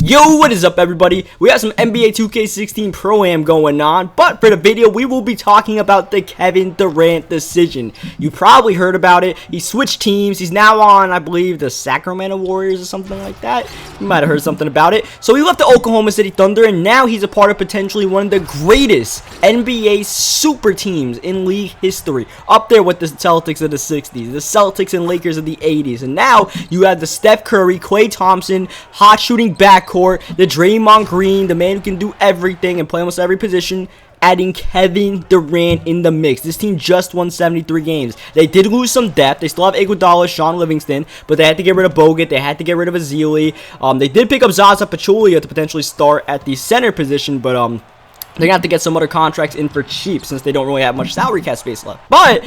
Yo, what is up everybody? We have some NBA 2K16 Pro-Am going on, but for the video we will be talking about the Kevin Durant decision. You probably heard about it. He switched teams. He's now on, I believe, the Sacramento Warriors or something like that. You might have heard something about it. So he left the Oklahoma City Thunder, and now he's a part of potentially one of the greatest NBA super teams in league history. Up there with the Celtics of the 60s, the Celtics and Lakers of the 80s. And now you have the Steph Curry, Klay Thompson, hot shooting backcourt, the Draymond Green, the man who can do everything and play almost every position, adding Kevin Durant in the mix. This team just won 73 games. They did lose some depth. They still have Iguodala, Sean Livingston, but they had to get rid of Bogut. They had to get rid of Azili. They did pick up Zaza Pachulia to potentially start at the center position, but they're gonna have to get some other contracts in for cheap since they don't really have much salary cap space left. But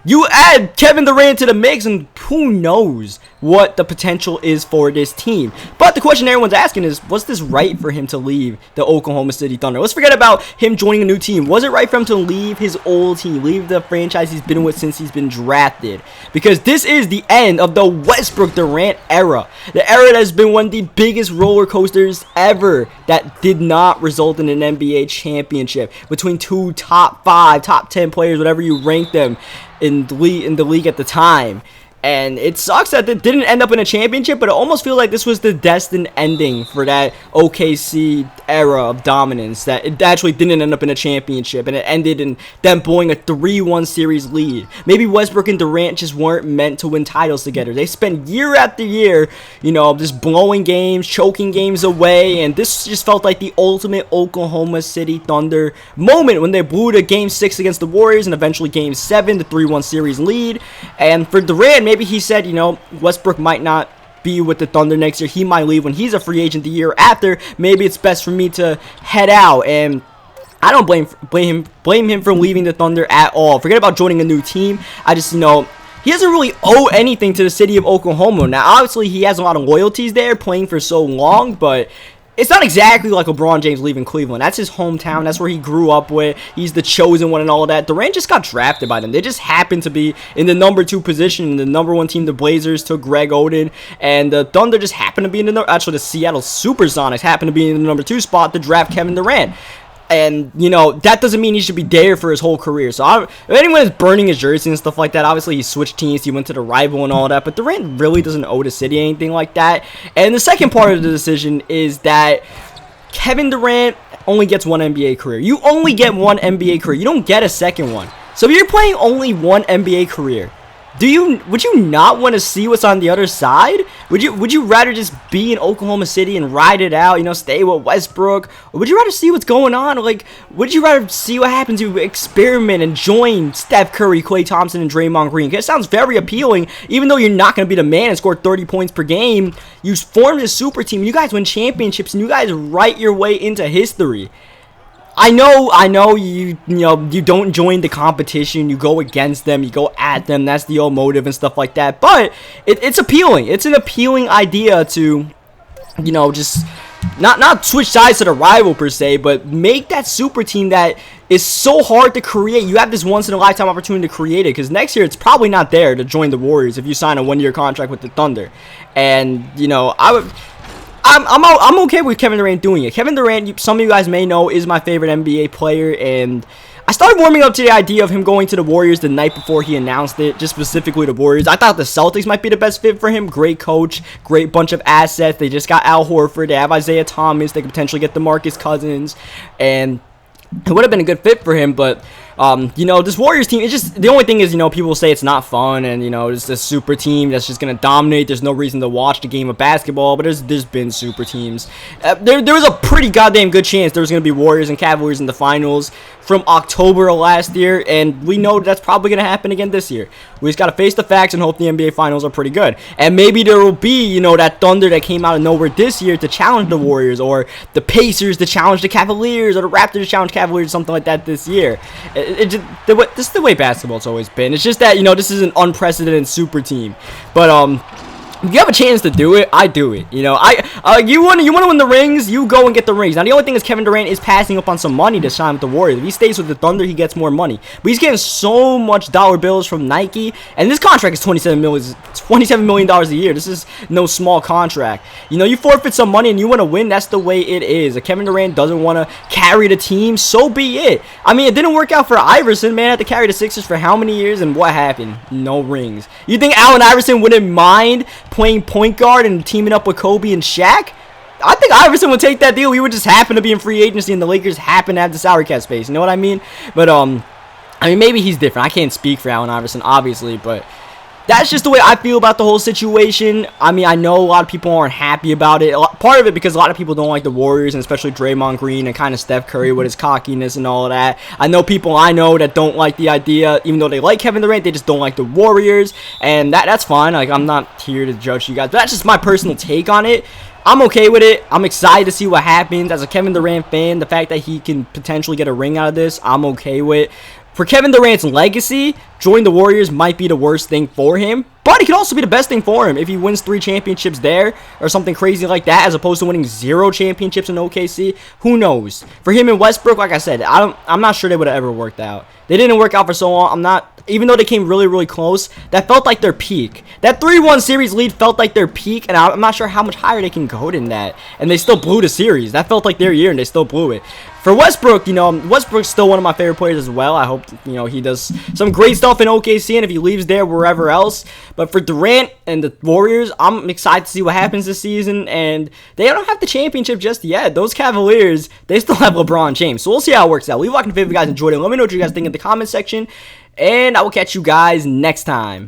you add Kevin Durant to the mix, and who knows what the potential is for this team. But the question everyone's asking is, was this right for him to leave the Oklahoma City Thunder? Let's forget about him joining a new team. Was it right for him to leave his old team, leave the franchise he's been with since he's been drafted? Because this is the end of the Westbrook Durant era. The era that has been one of the biggest roller coasters ever that did not result in an NBA championship between two top 5, top 10 players, whatever you rank them in the league at the time. And it sucks that it didn't end up in a championship, but it almost feels like this was the destined ending for that OKC era of dominance, that it actually didn't end up in a championship, and it ended in them blowing a 3-1 series lead. Maybe Westbrook and Durant just weren't meant to win titles together. They spent year after year, you know, just blowing games, choking games away, and this just felt like the ultimate Oklahoma City Thunder moment when they blew to Game 6 against the Warriors and eventually Game 7, the 3-1 series lead. And for Durant, maybe he said, you know, Westbrook might not be with the Thunder next year. He might leave when he's a free agent the year after. Maybe it's best for me to head out. And I don't blame him for leaving the Thunder at all. Forget about joining a new team. I just, you know, he doesn't really owe anything to the city of Oklahoma. Now, obviously, he has a lot of loyalties there, playing for so long, but it's not exactly like LeBron James leaving Cleveland. That's his hometown. That's where he grew up with. He's the chosen one and all of that. Durant just got drafted by them. They just happened to be in the number 2 position. The number 1 team, the Blazers, took Greg Oden. And the Thunder just happened to be in the actually, the Seattle Supersonics happened to be in the number 2 spot to draft Kevin Durant. And, you know, that doesn't mean he should be there for his whole career. So, if anyone is burning his jersey and stuff like that, obviously he switched teams, he went to the rival and all that. But Durant really doesn't owe the city anything like that. And the second part of the decision is that Kevin Durant only gets one NBA career. You only get one NBA career. You don't get a second one. So if you're playing only one NBA career, would you not want to see what's on the other side? Would you rather just be in Oklahoma City and ride it out, you know, stay with Westbrook? Or would you rather see what's going on? Like, would you rather see what happens if you experiment and join Steph Curry, Klay Thompson, and Draymond Green? It sounds very appealing, even though you're not going to be the man and score 30 points per game. You formed a super team. You guys win championships, and you guys write your way into history. I know you don't join the competition, you go against them, you go at them, that's the old motive and stuff like that, but it's appealing. It's an appealing idea to, you know, just not switch sides to the rival per se, but make that super team that is so hard to create. You have this once-in-a-lifetime opportunity to create it, because next year it's probably not there to join the Warriors if you sign a 1-year contract with the Thunder. And, you know, I'm okay with Kevin Durant doing it. Kevin Durant, some of you guys may know, is my favorite NBA player, and I started warming up to the idea of him going to the Warriors the night before he announced it, just specifically the Warriors. I thought the Celtics might be the best fit for him. Great coach, great bunch of assets. They just got Al Horford. They have Isaiah Thomas. They could potentially get DeMarcus Cousins, and it would have been a good fit for him, but you know, this Warriors team, it's just, the only thing is, you know, people say it's not fun, and, you know, it's a super team that's just going to dominate. There's no reason to watch the game of basketball, but there's been super teams. There was a pretty goddamn good chance there was going to be Warriors and Cavaliers in the finals from October of last year, and we know that's probably going to happen again this year. We just got to face the facts and hope the NBA finals are pretty good. And maybe there will be, you know, that Thunder that came out of nowhere this year to challenge the Warriors, or the Pacers to challenge the Cavaliers, or the Raptors to challenge Cavaliers, or something like that this year. This is the way basketball's always been. It's just that, you know, this is an unprecedented super team. But if you have a chance to do it, I do it. You know, you want to win the rings, you go and get the rings. Now the only thing is Kevin Durant is passing up on some money to sign with the Warriors. If he stays with the Thunder, he gets more money. But he's getting so much dollar bills from Nike, and this contract is $27 million a year. This is no small contract. You know, you forfeit some money and you want to win. That's the way it is. If Kevin Durant doesn't want to carry the team, so be it. I mean, it didn't work out for Iverson, man. Had to carry the Sixers for how many years, and what happened? No rings. You think Allen Iverson wouldn't mind playing point guard and teaming up with Kobe and Shaq? I think Iverson would take that deal. He would just happen to be in free agency and the Lakers happen to have the salary cap space. You know what I mean? But, I mean, maybe he's different. I can't speak for Allen Iverson, obviously, but that's just the way I feel about the whole situation. I mean, I know a lot of people aren't happy about it. Part of it because a lot of people don't like the Warriors, and especially Draymond Green and kind of Steph Curry with his cockiness and all of that. I know people that don't like the idea, even though they like Kevin Durant, they just don't like the Warriors, and that's fine. Like, I'm not here to judge you guys, but that's just my personal take on it. I'm okay with it. I'm excited to see what happens. As a Kevin Durant fan, the fact that he can potentially get a ring out of this, I'm okay with. For Kevin Durant's legacy, joining the Warriors might be the worst thing for him, but it could also be the best thing for him if he wins 3 championships there or something crazy like that, as opposed to winning 0 championships in OKC. Who knows? For him and Westbrook, like I said, I'm not sure they would have ever worked out. They didn't work out for so long. Even though they came really, really close, that felt like their peak. That 3-1 series lead felt like their peak, and I'm not sure how much higher they can go than that. And they still blew the series. That felt like their year, and they still blew it. For Westbrook, you know, Westbrook's still one of my favorite players as well. I hope, you know, he does some great stuff in OKC, and if he leaves there, wherever else. But for Durant and the Warriors, I'm excited to see what happens this season, and they don't have the championship just yet. Those Cavaliers, they still have LeBron James, so we'll see how it works out. Leave a like if you guys enjoyed it. Let me know what you guys think in the comment section, and I will catch you guys next time.